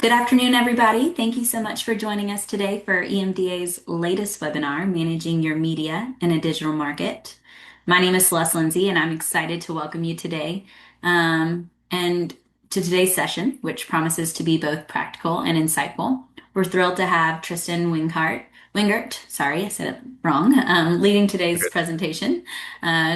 Good afternoon, everybody. Thank you so much for joining us today for EMDA's latest webinar, Managing Your Media in a Digital Market. My name is Celeste Lindsay, and I'm excited to welcome you today and to today's session, which promises to be both practical and insightful. We're thrilled to have Tristan Wingert, sorry, I said it wrong, leading today's presentation.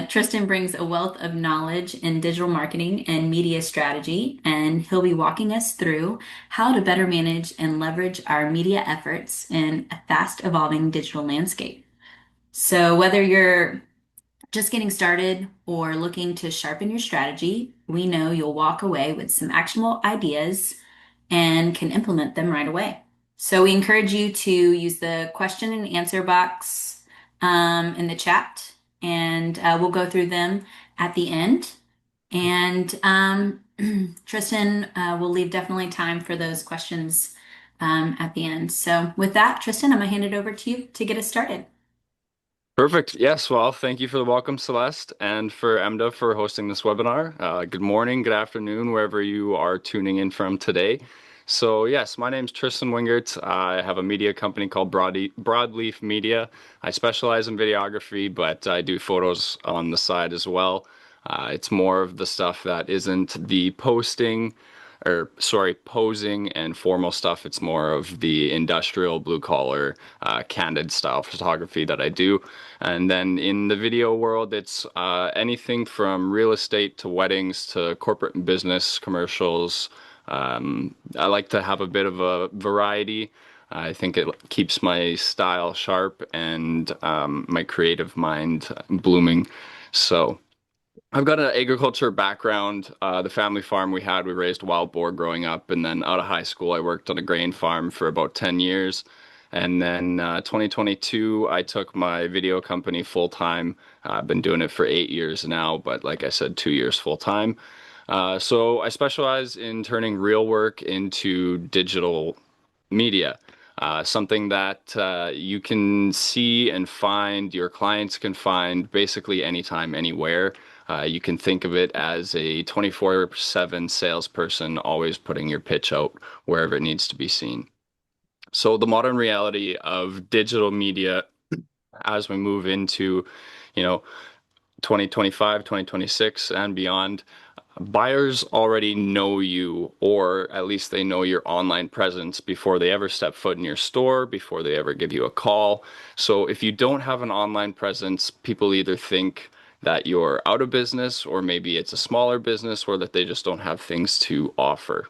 Tristan brings a wealth of knowledge in digital marketing and media strategy, and he'll be walking us through how to better manage and leverage our media efforts in a fast evolving digital landscape. So, whether you're just getting started or looking to sharpen your strategy, we know you'll walk away with some actionable ideas and can implement them right away. So, we encourage you to use the question and answer box in the chat, and we'll go through them at the end. And Tristan will leave definitely time for those questions at the end. So with that, Tristan, I'm gonna hand it over to you to get us started. Perfect. Yes. Well, thank you for the welcome, Celeste, and for EMDA for hosting this webinar. Good morning, good afternoon, wherever you are tuning in from today. So, yes, my name is Tristan Wingert. I have a media company called Broadleaf Media. I specialize in videography, but I do photos on the side as well. It's more of the stuff that isn't the posing and formal stuff. It's more of the industrial, blue collar, candid style photography that I do. And then in the video world, it's anything from real estate to weddings to corporate and business commercials. I like to have a bit of a variety. I think it keeps my style sharp and my creative mind blooming. So. I've got an agriculture background. The family farm we raised wild boar growing up, and then out of high school, I worked on a grain farm for about 10 years. And then 2022, I took my video company full time. I've been doing it for 8 years now, but like I said, 2 years full time. So I specialize in turning real work into digital media. Something that you can see and find, your clients can find basically anytime, anywhere. You can think of it as a 24/7 salesperson, always putting your pitch out wherever it needs to be seen. So the modern reality of digital media as we move into, you know, 2025, 2026 and beyond, buyers already know you, or at least they know your online presence before they ever step foot in your store, before they ever give you a call. So if you don't have an online presence, people either think that you're out of business, or maybe it's a smaller business, or that they just don't have things to offer.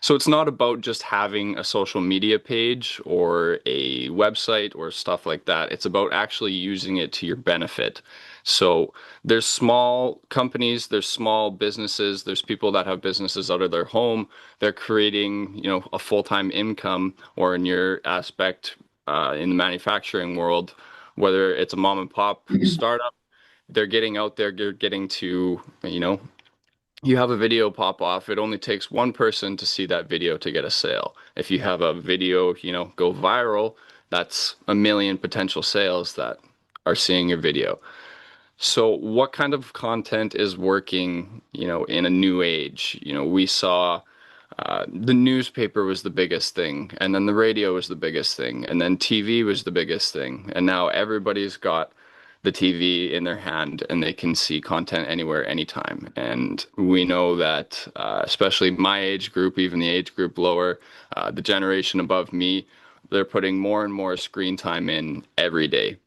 So it's not about just having a social media page or a website or stuff like that. It's about actually using it to your benefit. So there's small companies, there's small businesses, there's people that have businesses out of their home. They're creating, a full-time income, or in your aspect, in the manufacturing world, whether it's a mom and pop startup, they're getting out there, they're getting to, you have a video pop off, it only takes one person to see that video to get a sale. If you have a video, go viral, that's a million potential sales that are seeing your video. So what kind of content is working, in a new age? We saw the newspaper was the biggest thing, and then the radio was the biggest thing, and then TV was the biggest thing, and now everybody's got the TV in their hand and they can see content anywhere, anytime. And we know that, especially my age group, even the age group lower, the generation above me, they're putting more and more screen time in every day.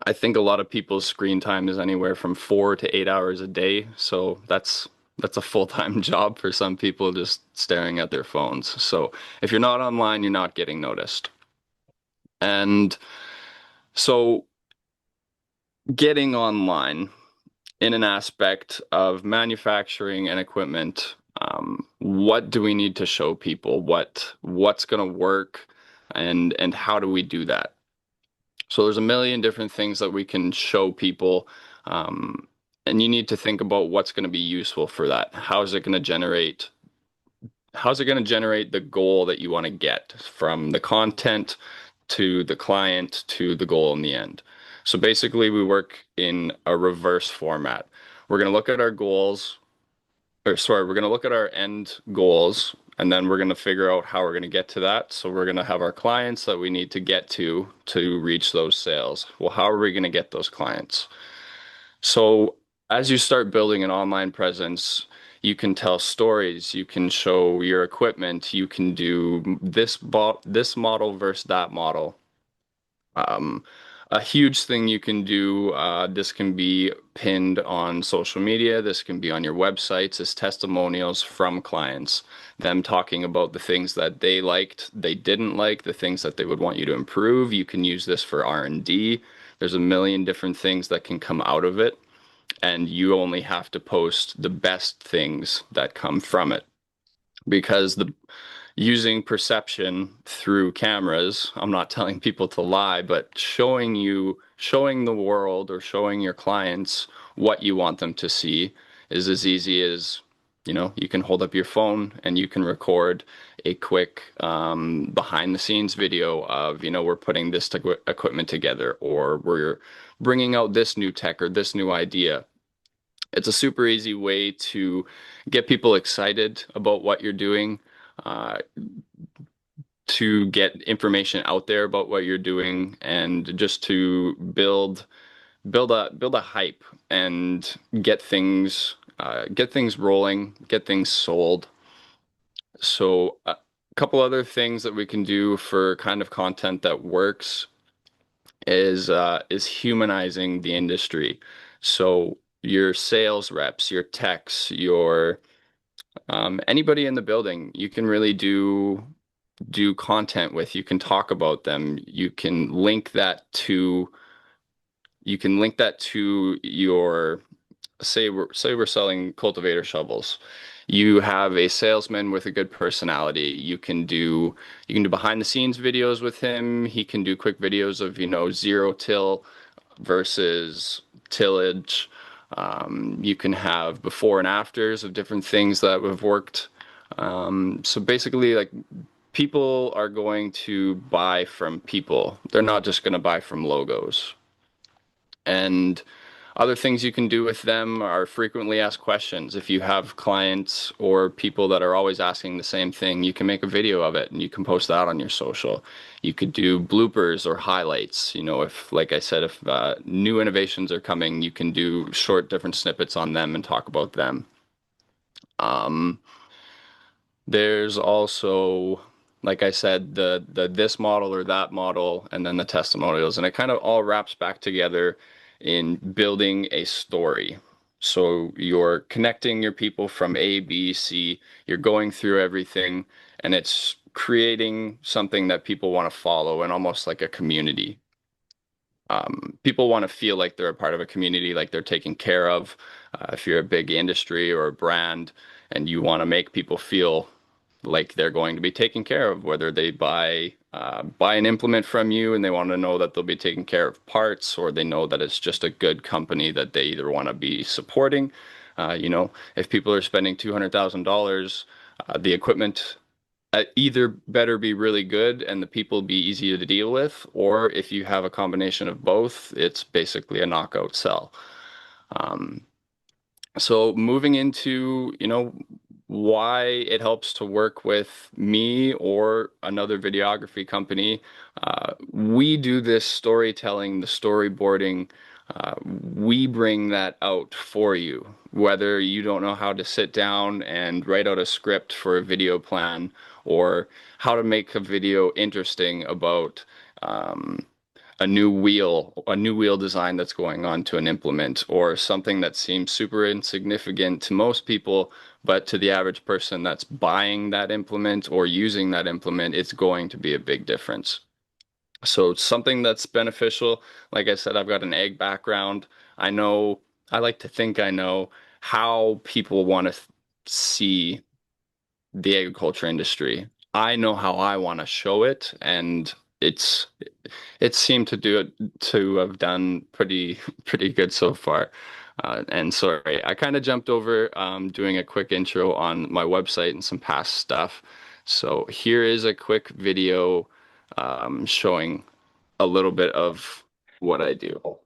I think a lot of people's screen time is anywhere from 4 to 8 hours a day. So that's a full-time job for some people, just staring at their phones. So if you're not online, you're not getting noticed. And so getting online in an aspect of manufacturing and equipment, what do we need to show people? What's going to work, and how do we do that? So there's a million different things that we can show people, and you need to think about what's going to be useful for that. How's it going to generate the goal that you want to get, from the content to the client to the goal in the end? So basically, we work in a reverse format. We're going to look at our goals, or sorry, we're going to look at our end goals and then we're going to figure out how we're going to get to that. So we're going to have our clients that we need to get to reach those sales. Well, how are we going to get those clients? So as you start building an online presence, you can tell stories, you can show your equipment, you can do this model versus that model. Um, a huge thing you can do, this can be pinned on social media, this can be on your websites, is testimonials from clients, them talking about the things that they liked, they didn't like, the things that they would want you to improve. You can use this for R&D. There's a million different things that can come out of it, and you only have to post the best things that come from it because the using perception through cameras, I'm not telling people to lie, but showing the world or showing your clients what you want them to see is as easy as, you can hold up your phone and you can record a quick behind the scenes video of, we're putting this equipment together or we're bringing out this new tech or this new idea. It's a super easy way to get people excited about what you're doing, uh, to get information out there about what you're doing, and just to build a hype and get things rolling, get things sold. So a couple other things that we can do for kind of content that works is humanizing the industry. So your sales reps, your techs, your anybody in the building, you can really do content with. You can talk about them. You can link that to your say we're selling cultivator shovels. You have a salesman with a good personality. You can do behind the scenes videos with him. He can do quick videos of, zero till versus tillage. You can have before and afters of different things that have worked. So basically, like, people are going to buy from people. They're not just going to buy from logos. And other things you can do with them are frequently asked questions. If you have clients or people that are always asking the same thing, you can make a video of it and you can post that on your social. You could do bloopers or highlights. If, like I said, if new innovations are coming, you can do short, different snippets on them and talk about them. Um, there's also, like I said, the this model or that model, and then the testimonials, and it kind of all wraps back together in building a story. So you're connecting your people from A, B, C, you're going through everything, and it's creating something that people want to follow and almost like a community. People want to feel like they're a part of a community, like they're taken care of. If you're a big industry or a brand and you want to make people feel like they're going to be taken care of, whether they buy an implement from you and they want to know that they'll be taken care of parts, or they know that it's just a good company that they either want to be supporting. If people are spending $200,000, the equipment either better be really good and the people be easy to deal with, or if you have a combination of both, it's basically a knockout sell. Um, so moving into, why it helps to work with me or another videography company. We do this storytelling, the storyboarding. We bring that out for you. Whether you don't know how to sit down and write out a script for a video plan, or how to make a video interesting about um, a new wheel design that's going on to an implement, or something that seems super insignificant to most people, but to the average person that's buying that implement or using that implement, it's going to be a big difference. So something that's beneficial. Like I said, I've got an ag background. I like to think I know how people want to see the agriculture industry. I know how I want to show it, and it seemed to have done pretty good so far. And sorry, I kind of jumped over doing a quick intro on my website and some past stuff. So here is a quick video showing a little bit of what I do.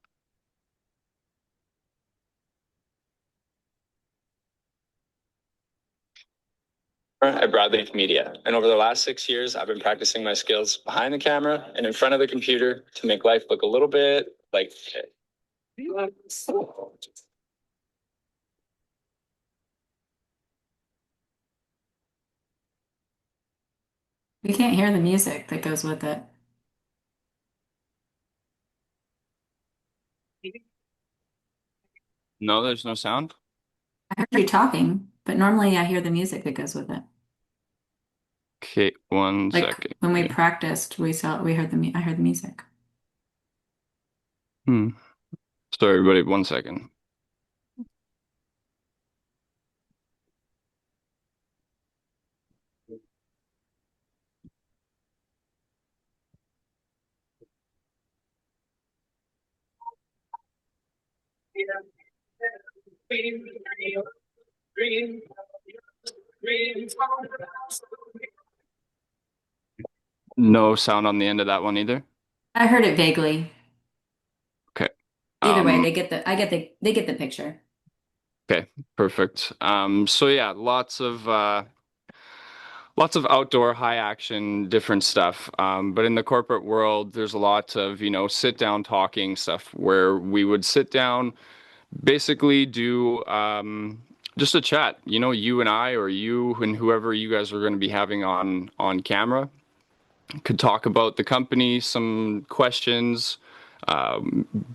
At Broadleaf Media. And over the last 6 years, I've been practicing my skills behind the camera and in front of the computer to make life look a little bit like shit. We can't hear the music that goes with it. No, there's no sound. I heard you talking, but normally I hear the music that goes with it. Okay, one Like second when we here. practiced, we heard I heard the music. Hmm. Sorry, everybody, one second. No sound on the end of that one either. I heard it vaguely. Okay. Either way, Um, they get the picture. okay, perfect. So yeah, lots of outdoor high action different stuff. But in the corporate world, there's a lot of, sit down talking stuff where we would sit down, basically do just a chat, you and I, or you and whoever you guys are going to be having on camera could talk about the company, some questions.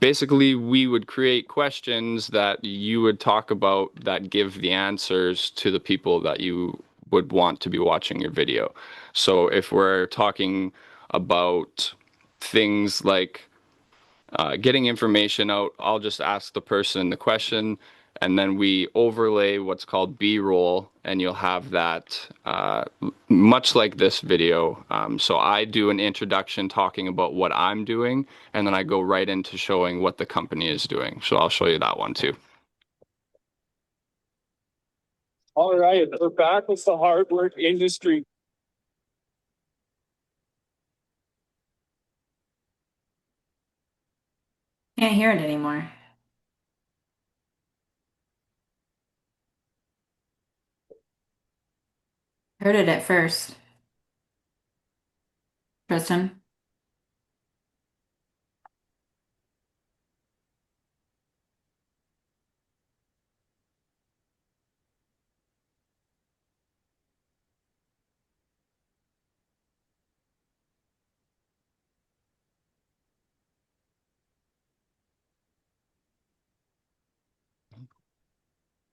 Basically, we would create questions that you would talk about that give the answers to the people that you would want to be watching your video. So if we're talking about things like getting information out, I'll just ask the person the question, and then we overlay what's called B-roll, and you'll have that much like this video. So I do an introduction talking about what I'm doing, and then I go right into showing what the company is doing. So I'll show you that one too. All right, we're back with the hard work industry. Can't hear it anymore. Heard it at first. Tristan.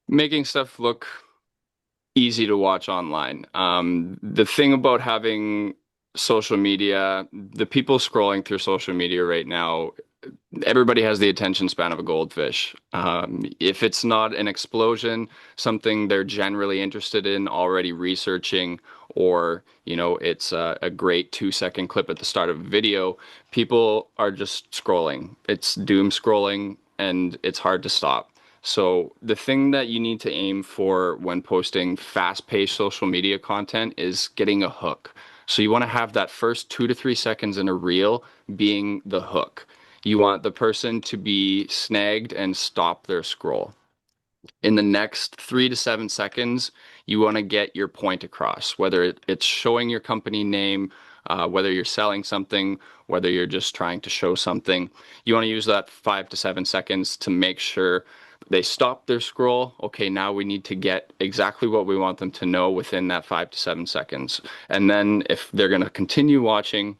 Making stuff look easy to watch online. The thing about having social media, the people scrolling through social media right now, everybody has the attention span of a goldfish. If it's not an explosion, something they're generally interested in, already researching, or it's a great 2 second clip at the start of a video, people are just scrolling. It's doom scrolling, and it's hard to stop. So the thing that you need to aim for when posting fast-paced social media content is getting a hook. So you want to have that first 2 to 3 seconds in a reel being the hook. You want the person to be snagged and stop their scroll. In the next 3 to 7 seconds, you want to get your point across, whether it's showing your company name, whether you're selling something, whether you're just trying to show something. You want to use that 5 to 7 seconds to make sure they stop their scroll. Okay, now we need to get exactly what we want them to know within that 5 to 7 seconds. And then if they're going to continue watching,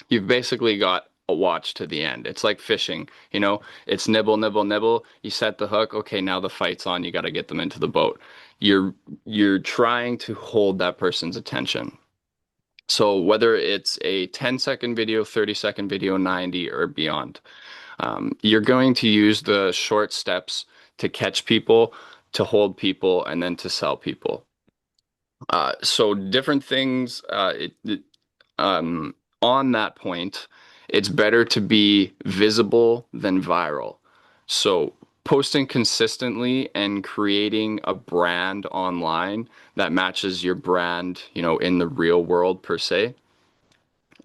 you've basically got a watch to the end. It's like fishing, it's nibble, nibble, nibble. You set the hook. Okay, now the fight's on. You got to get them into the boat. You're trying to hold that person's attention. So whether it's a 10-second video, 30-second video, 90 or beyond, you're going to use the short steps to catch people, to hold people, and then to sell people. So different things. On that point, it's better to be visible than viral. So posting consistently and creating a brand online that matches your brand, in the real world per se,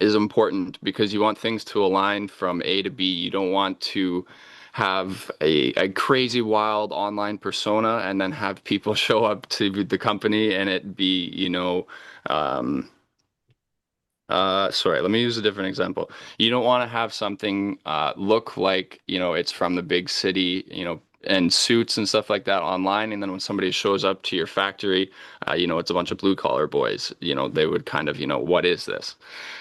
is important because you want things to align from A to B. You don't want to have a crazy wild online persona and then have people show up to the company and it be, um, sorry, let me use a different example. You don't want to have something look like, it's from the big city, and suits and stuff like that online. And then when somebody shows up to your factory, it's a bunch of blue collar boys, they would kind of, what is this?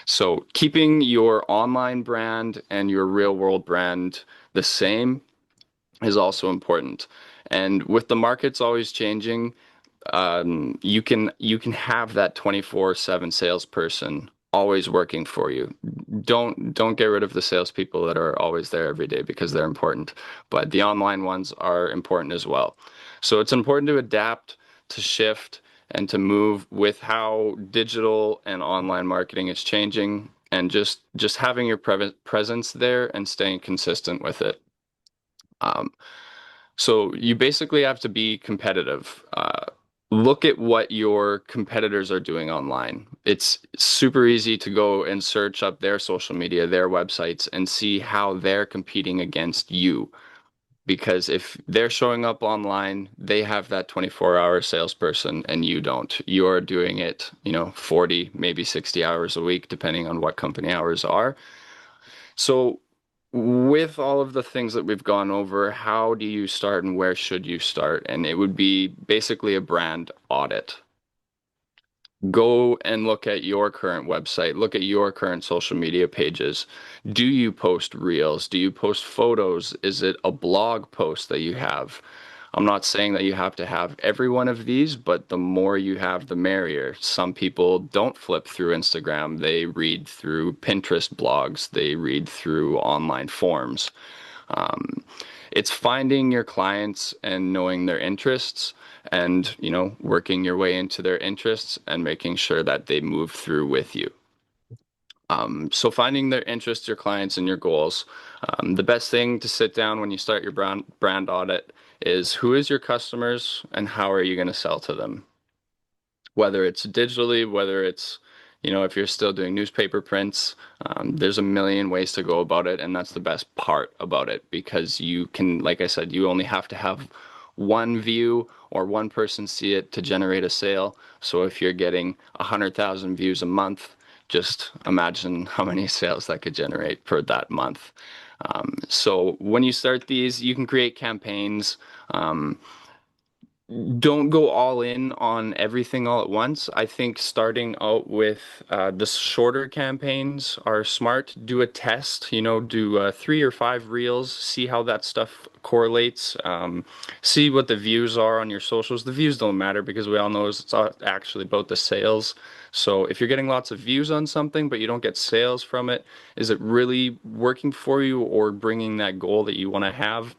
So keeping your online brand and your real world brand the same is also important. And with the markets always changing, you can have that 24/7 salesperson always working for you. Don't get rid of the salespeople that are always there every day because they're important, but the online ones are important as well. So it's important to adapt, to shift, and to move with how digital and online marketing is changing, and just having your presence there and staying consistent with it. Um, so you basically have to be competitive. Look at what your competitors are doing online. It's super easy to go and search up their social media, their websites, and see how they're competing against you. Because if they're showing up online, they have that 24-hour salesperson and you don't. You're doing it, 40, maybe 60 hours a week, depending on what company hours are. So, with all of the things that we've gone over, how do you start and where should you start? And it would be basically a brand audit. Go and look at your current website, look at your current social media pages. Do you post reels? Do you post photos? Is it a blog post that you have? I'm not saying that you have to have every one of these, but the more you have, the merrier. Some people don't flip through Instagram. They read through Pinterest blogs. They read through online forums. Um, it's finding your clients and knowing their interests and, working your way into their interests and making sure that they move through with you. So finding their interests, your clients, and your goals. The best thing to sit down when you start your brand audit is who is your customers and how are you going to sell to them? Whether it's digitally, whether it's, if you're still doing newspaper prints, there's a million ways to go about it. And that's the best part about it because you can, like I said, you only have to have one view or one person see it to generate a sale. So if you're getting 100,000 views a month, just imagine how many sales that could generate per that month. So when you start these, you can create campaigns. Don't go all in on everything all at once. I think starting out with the shorter campaigns are smart. Do a test, do 3 or 5 reels, see how that stuff correlates. See what the views are on your socials. The views don't matter because we all know it's actually about the sales. So if you're getting lots of views on something, but you don't get sales from it, is it really working for you or bringing that goal that you want to have?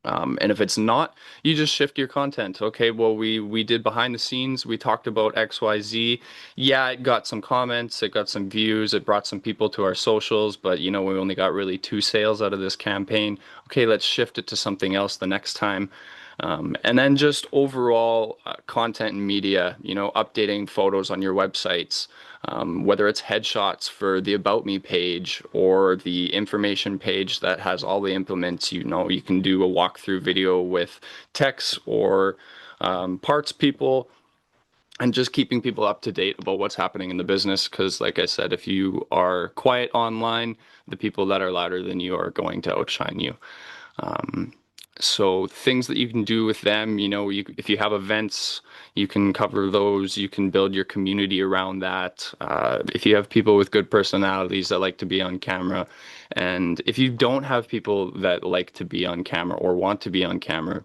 And if it's not, you just shift your content. Okay, well, we did behind the scenes. We talked about XYZ. Yeah, it got some comments, it got some views, it brought some people to our socials, but we only got really 2 sales out of this campaign. Okay, let's shift it to something else the next time. And then just overall content and media, updating photos on your websites, whether it's headshots for the About Me page or the information page that has all the implements, you can do a walkthrough video with techs or parts people and just keeping people up to date about what's happening in the business. Because, like I said, if you are quiet online, the people that are louder than you are going to outshine you. Um, so things that you can do with them, if you have events, you can cover those. You can build your community around that. If you have people with good personalities that like to be on camera, and if you don't have people that like to be on camera or want to be on camera,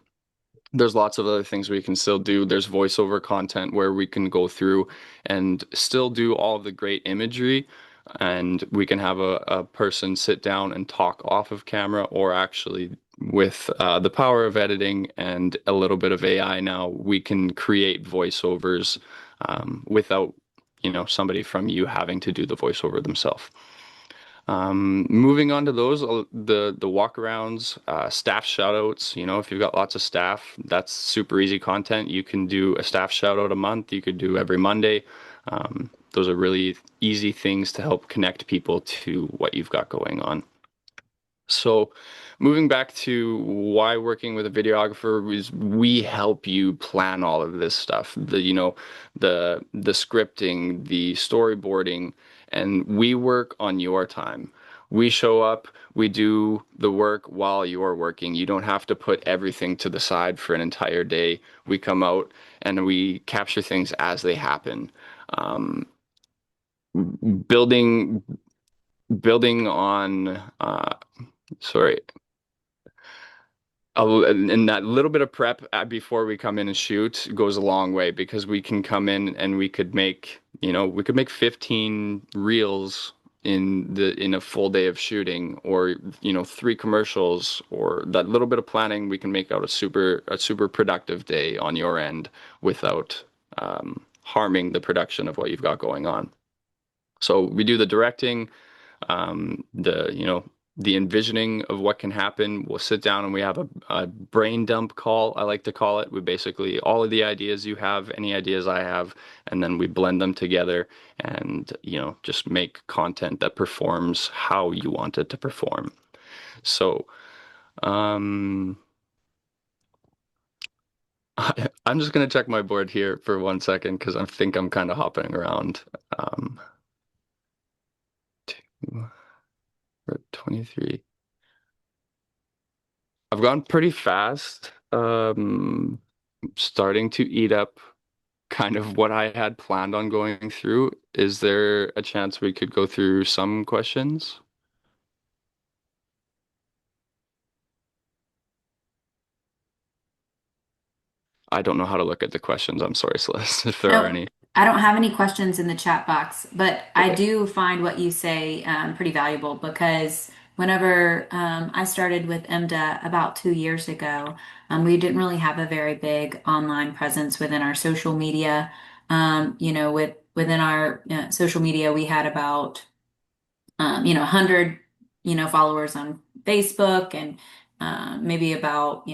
there's lots of other things we can still do. There's voiceover content where we can go through and still do all the great imagery, and we can have a person sit down and talk off of camera, or actually with the power of editing and a little bit of AI now, we can create voiceovers without, somebody from you having to do the voiceover themselves. Moving on to those, the walkarounds, staff shoutouts. If you've got lots of staff, that's super easy content. You can do a staff shoutout a month. You could do every Monday. Those are really easy things to help connect people to what you've got going on. So, moving back to why working with a videographer is we help you plan all of this stuff. The scripting, the storyboarding, and we work on your time. We show up, we do the work while you're working. You don't have to put everything to the side for an entire day. We come out and we capture things as they happen. Um, building building on sorry and that little bit of prep before we come in and shoot goes a long way because we can come in and we could make, we could make 15 reels in a full day of shooting, or three commercials, or that little bit of planning we can make out a super productive day on your end without harming the production of what you've got going on. So we do the directing, the envisioning of what can happen. We'll sit down and we have a brain dump call, I like to call it. We basically, all of the ideas you have, any ideas I have, and then we blend them together and, just make content that performs how you want it to perform. So, um, I'm just gonna check my board here for 1 second because I think I'm kind of hopping around. Um, 23. I've gone pretty fast. Starting to eat up kind of what I had planned on going through. Is there a chance we could go through some questions? I don't know how to look at the questions. I'm sorry, Celeste, if there are Oh, any. I don't have any questions in the chat box, but I Okay. do find what you say pretty valuable because whenever I started with IMDA about 2 years ago, we didn't really have a very big online presence within our social media. Within our social media, we had about 100 followers on Facebook and maybe about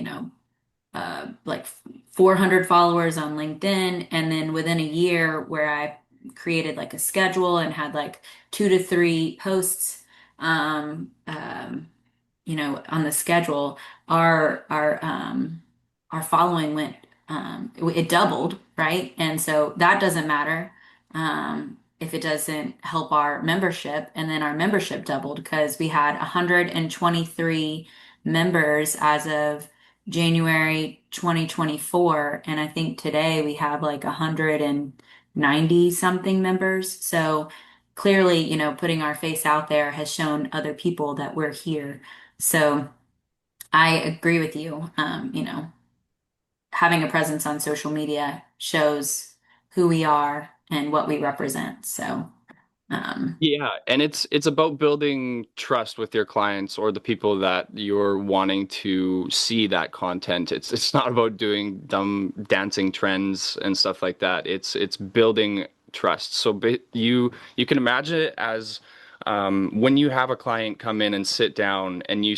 like 400 followers on LinkedIn. And then within a year, where I created like a schedule and had like 2 to 3 posts, um, um, on the schedule, our following went, it doubled, right? And so that doesn't matter if it doesn't help our membership. And then our membership doubled because we had 123 members as of January 2024. And I think today we have like 190 something members. So clearly, putting our face out there has shown other people that we're here. So I agree with you. Having a presence on social media shows who we are and what we represent. So, um, Yeah, and it's about building trust with your clients or the people that you're wanting to see that content. It's not about doing dumb dancing trends and stuff like that. It's building trust. So you can imagine it as when you have a client come in and sit down and you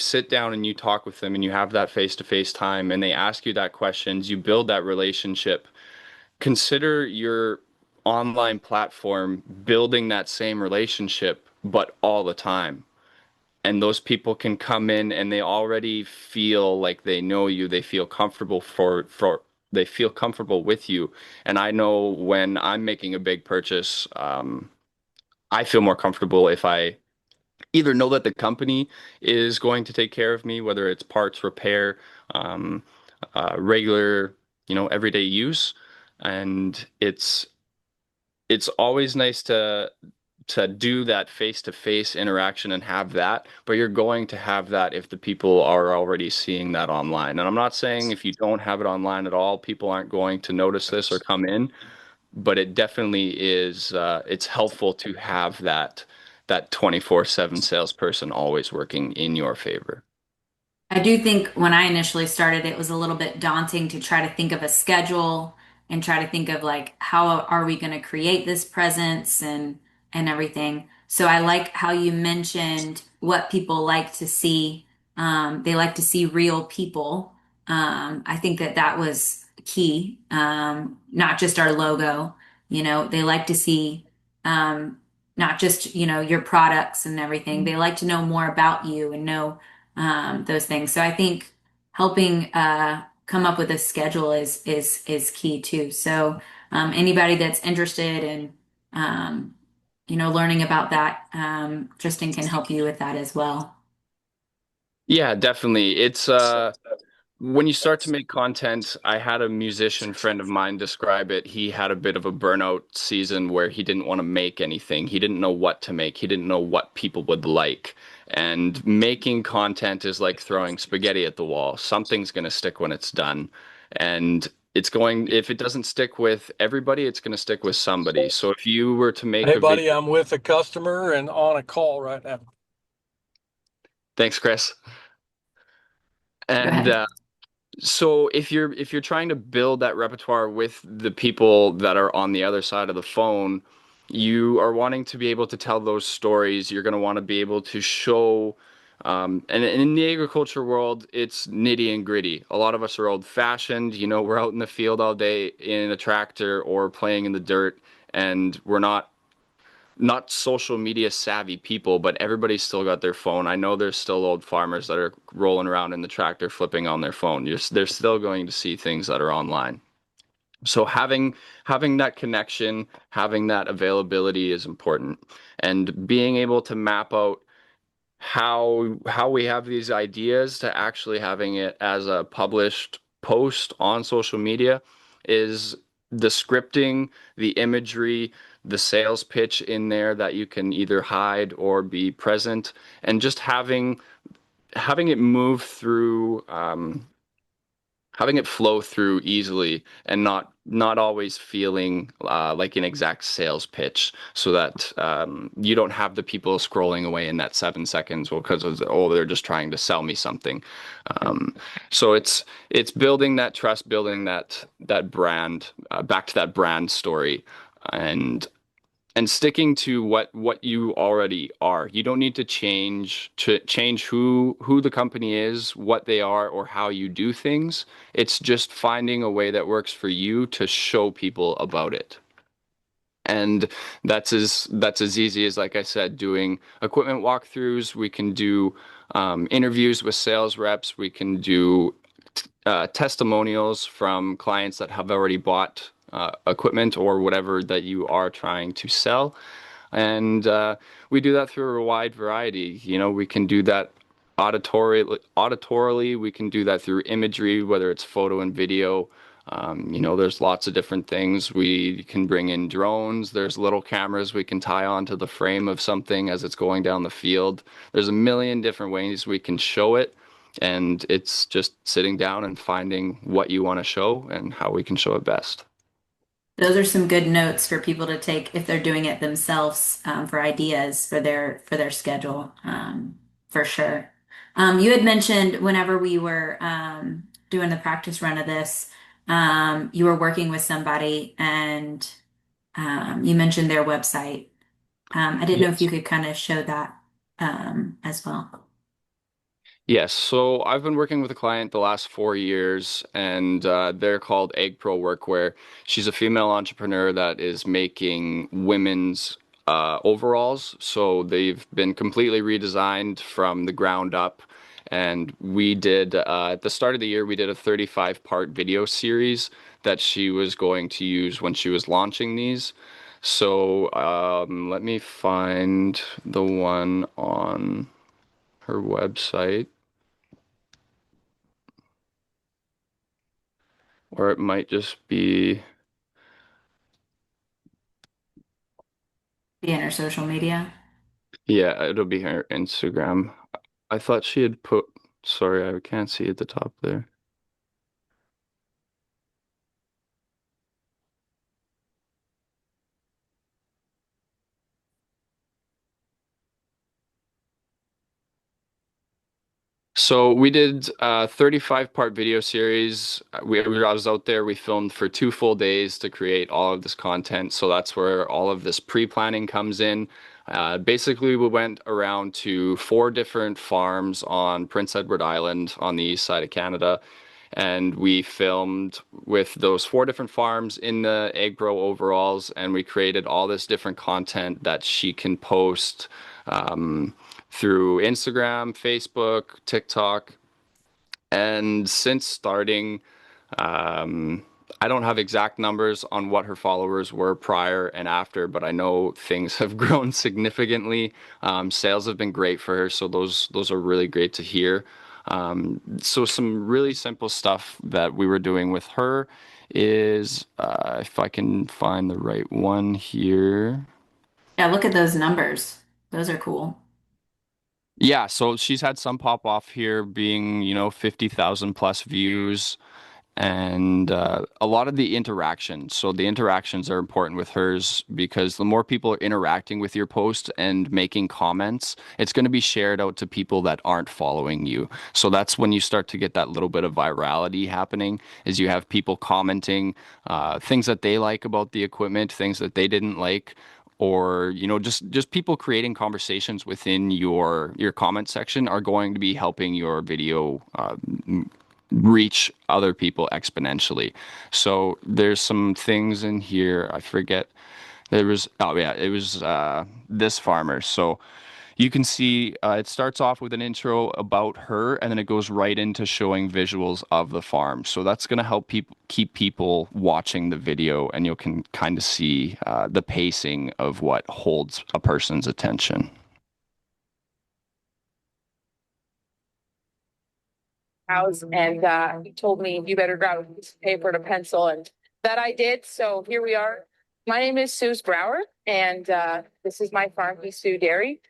talk with them and you have that face-to-face time and they ask you that questions, you build that relationship. Consider your online platform building that same relationship, but all the time. And those people can come in and they already feel like they know you. They feel comfortable they feel comfortable with you. And I know when I'm making a big purchase, I feel more comfortable if I either know that the company is going to take care of me, whether it's parts, repair, um, regular, everyday use. And it's always nice to do that face-to-face interaction and have that, but you're going to have that if the people are already seeing that online. And I'm not saying if you don't have it online at all, people aren't going to notice this or come in, but it definitely is it's helpful to have that 24/7 salesperson always working in your favor. I do think when I initially started, it was a little bit daunting to try to think of a schedule and try to think of like how are we going to create this presence and everything. So I like how you mentioned what people like to see. They like to see real people. I think that that was key. Not just our logo. They like to see not just your products and everything. They like to know more about you and know those things. So I think helping come up with a schedule is key too. So anybody that's interested in learning about that, Tristan can help you with that as well. Yeah, definitely. It's when you start to make content, I had a musician friend of mine describe it. He had a bit of a burnout season where he didn't want to make anything. He didn't know what to make. He didn't know what people would like. And making content is like throwing spaghetti at the wall. Something's going to stick when it's done. And it's going, if it doesn't stick with everybody, it's going to stick with somebody. So if you were to make Hey, a video, buddy, I'm with a customer and on a call right now. thanks, Chris. Go And ahead. So if you're trying to build that repertoire with the people that are on the other side of the phone, you are wanting to be able to tell those stories. You're going to want to be able to show, and in the agriculture world, it's nitty and gritty. A lot of us are old-fashioned. We're out in the field all day in a tractor or playing in the dirt, and we're not social media savvy people, but everybody's still got their phone. I know there's still old farmers that are rolling around in the tractor flipping on their phone. They're still going to see things that are online. So having that connection, having that availability is important, and being able to map out how we have these ideas to actually having it as a published post on social media is the scripting, the imagery, the sales pitch in there that you can either hide or be present, and just having it move through having it flow through easily and not always feeling like an exact sales pitch, so that you don't have the people scrolling away in that 7 seconds, well, because they're just trying to sell me something. um, so it's building that trust, building that brand, back to that brand story, and sticking to what you already are. You don't need to change who the company is, what they are, or how you do things. It's just finding a way that works for you to show people about it. And that's as easy as, like I said, doing equipment walkthroughs. We can do interviews with sales reps. We can do testimonials from clients that have already bought equipment or whatever that you are trying to sell. And we do that through a wide variety. We can do that auditorily. We can do that through imagery, whether it's photo and video. There's lots of different things. We can bring in drones. There's little cameras we can tie onto the frame of something as it's going down the field. There's a million different ways we can show it. And it's just sitting down and finding what you want to show and how we can show it best. Those are some good notes for people to take if they're doing it themselves, for ideas for their schedule, for sure. You had mentioned whenever we were doing the practice run of this, you were working with somebody and you mentioned their website. I didn't know if you Yes. could kind of show that as well. Yes, so I've been working with a client the last 4 years, and they're called Egg Pro Workwear. She's a female entrepreneur that is making women's overalls. So they've been completely redesigned from the ground up. And we did, at the start of the year, we did a 35-part video series that she was going to use when she was launching these. So let me find the one on her website. Or it might just be, Be in her social media. yeah, it'll be her Instagram. I thought she had put, sorry, I can't see at the top there. So we did a 35-part video series. I was out there. We filmed for 2 full days to create all of this content. So that's where all of this pre-planning comes in. Basically, we went around to 4 different farms on Prince Edward Island on the east side of Canada. And we filmed with those 4 different farms in the Egg Pro overalls. And we created all this different content that she can post. through Instagram, Facebook, TikTok. And since starting, um, I don't have exact numbers on what her followers were prior and after, but I know things have grown significantly. Sales have been great for her, so those are really great to hear. So some really simple stuff that we were doing with her is, if I can find the right one here. Yeah, look at those numbers. Those are cool. Yeah, so she's had some pop off here being, 50,000 plus views and a lot of the interactions. So the interactions are important with hers because the more people are interacting with your post and making comments, it's going to be shared out to people that aren't following you. So that's when you start to get that little bit of virality happening, is you have people commenting things that they like about the equipment, things that they didn't like, or just people creating conversations within your comment section are going to be helping your video reach other people exponentially. So there's some things in here. I forget. There was, oh yeah, it was this farmer. So you can see it starts off with an intro about her, and then it goes right into showing visuals of the farm. So that's going to help people keep people watching the video, and you can kind of see the pacing of what holds a person's attention. House and he told me you better grab a piece of paper and a pencil, and that I did. So here we are. My name is Suze Brower, and this is my farm, Sioux Dairy.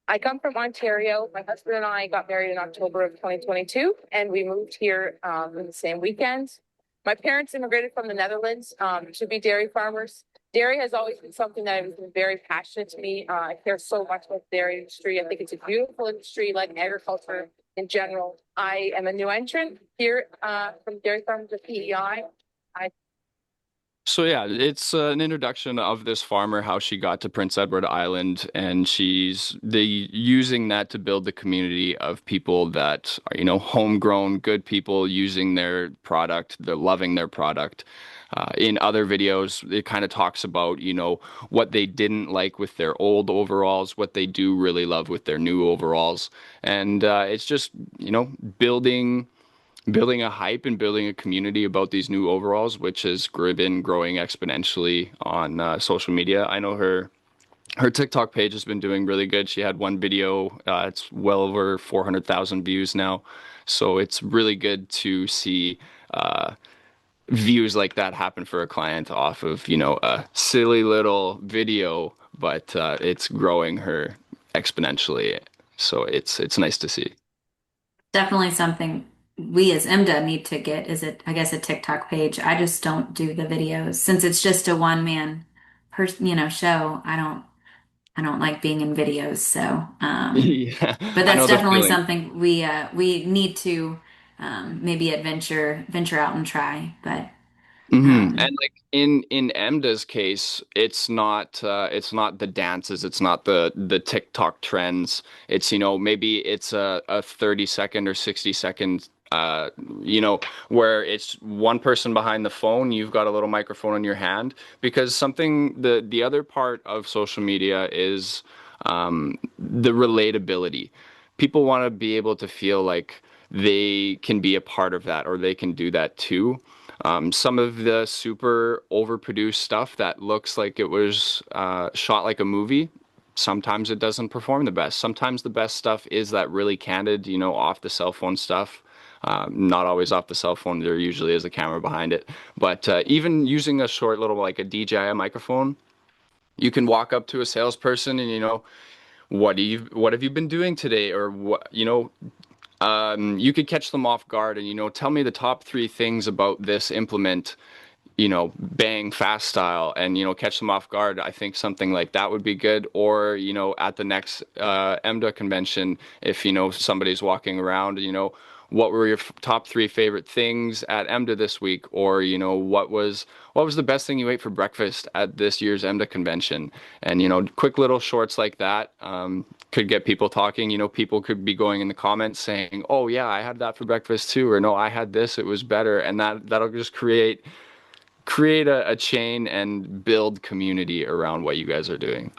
I come from Ontario. My husband and I got married in October of 2022, and we moved here in the same weekend. My parents immigrated from the Netherlands to be dairy farmers. Dairy has always been something that has been very passionate to me. I care so much about the dairy industry. I think it's a beautiful industry, like agriculture in general. I am a new entrant here from Dairy Farmers of PEI. I So yeah, it's an introduction of this farmer, how she got to Prince Edward Island, and she's using that to build the community of people that are, homegrown, good people using their product, they're loving their product. In other videos, it kind of talks about, what they didn't like with their old overalls, what they do really love with their new overalls, and it's just, building a hype and building a community about these new overalls, which has been growing exponentially on social media. I know her TikTok page has been doing really good. She had one video, it's well over 400,000 views now. So it's really good to see views like that happen for a client off of, a silly little video, but it's growing her exponentially. So it's nice to see. Definitely something we as IMDA need to get is it, I guess, a TikTok page. I just don't do the videos since it's just a one man show. I don't like being in videos. So, Yeah, but I that's know the definitely feeling. something we need to maybe venture out and try. But And like in Emda's case, it's not the dances, it's not the TikTok trends. It's maybe it's a 30-second or 60-second you know where it's one person behind the phone, you've got a little microphone in your hand, because something the other part of social media is the relatability. People want to be able to feel like they can be a part of that or they can do that too. Some of the super overproduced stuff that looks like it was shot like a movie, sometimes it doesn't perform the best. Sometimes the best stuff is that really candid, off the cell phone stuff. Not always off the cell phone. There usually is a camera behind it. But even using a short little, like a DJI microphone, you can walk up to a salesperson and, what have you been doing today? Or you could catch them off guard and, tell me the top three things about this implement, bang fast style, and, catch them off guard. I think something like that would be good. Or, at the next EMDA convention, if, somebody's walking around, what were your top three favorite things at EMDA this week? Or, what was the best thing you ate for breakfast at this year's EMDA convention? And, quick little shorts like that could get people talking. People could be going in the comments saying, "Oh yeah, I had that for breakfast too," or "No, I had this, it was better." And that'll just create a chain and build community around what you guys are doing.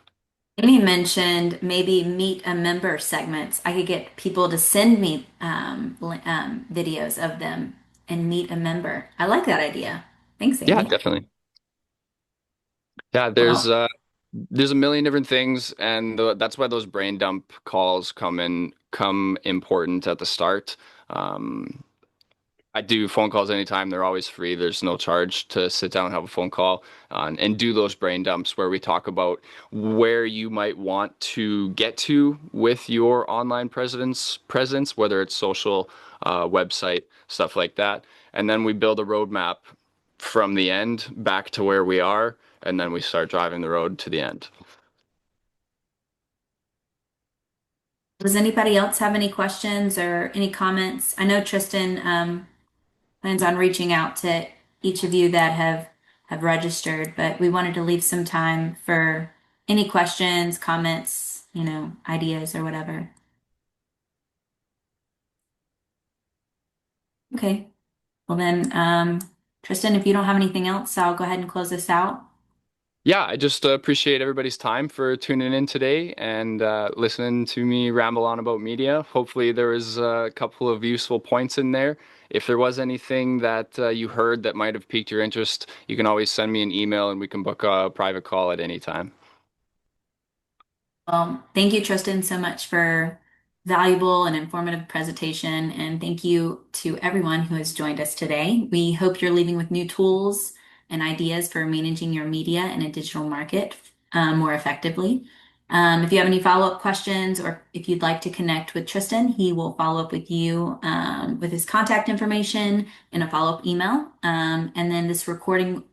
Amy mentioned maybe meet a member segments. I could get people to send me videos of them and meet a member. I like that idea. Thanks, Yeah, Amy. definitely. Yeah, Well, there's a million different things, and that's why those brain dump calls come important at the start. Um, I do phone calls anytime. They're always free. There's no charge to sit down and have a phone call and do those brain dumps where we talk about where you might want to get to with your online presence, whether it's social, website, stuff like that. And then we build a roadmap from the end back to where we are, and then we start driving the road to the end. does anybody else have any questions or any comments? I know Tristan plans on reaching out to each of you that have registered, but we wanted to leave some time for any questions, comments, ideas or whatever. Okay. Well then, Tristan, if you don't have anything else, I'll go ahead and close this out. Yeah, I just appreciate everybody's time for tuning in today and listening to me ramble on about media. Hopefully, there was a couple of useful points in there. If there was anything that you heard that might have piqued your interest, you can always send me an email and we can book a private call at any time. Well, thank you, Tristan, so much for valuable and informative presentation. And thank you to everyone who has joined us today. We hope you're leaving with new tools and ideas for managing your media in a digital market more effectively. If you have any follow-up questions or if you'd like to connect with Tristan, he will follow up with you with his contact information in a follow-up email. And then this recording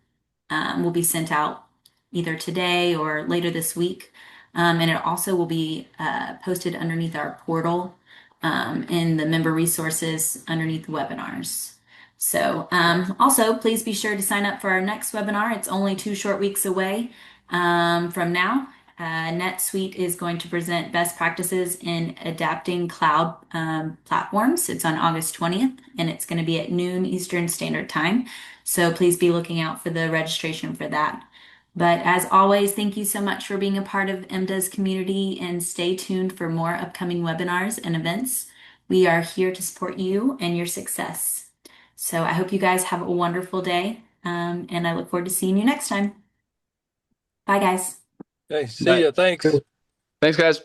will be sent out either today or later this week. And it also will be posted underneath our portal in the member resources underneath the webinars. So also, please be sure to sign up for our next webinar. It's only 2 short weeks away from now. NetSuite is going to present best practices in adapting cloud platforms. It's on August 20th, and it's going to be at noon Eastern Standard Time. So please be looking out for the registration for that. But as always, thank you so much for being a part of MDA's community and stay tuned for more upcoming webinars and events. We are here to support you and your success. So I hope you guys have a wonderful day, and I look forward to seeing you next time. Bye, guys. Hey, see Bye. ya. Thanks. Thanks, guys.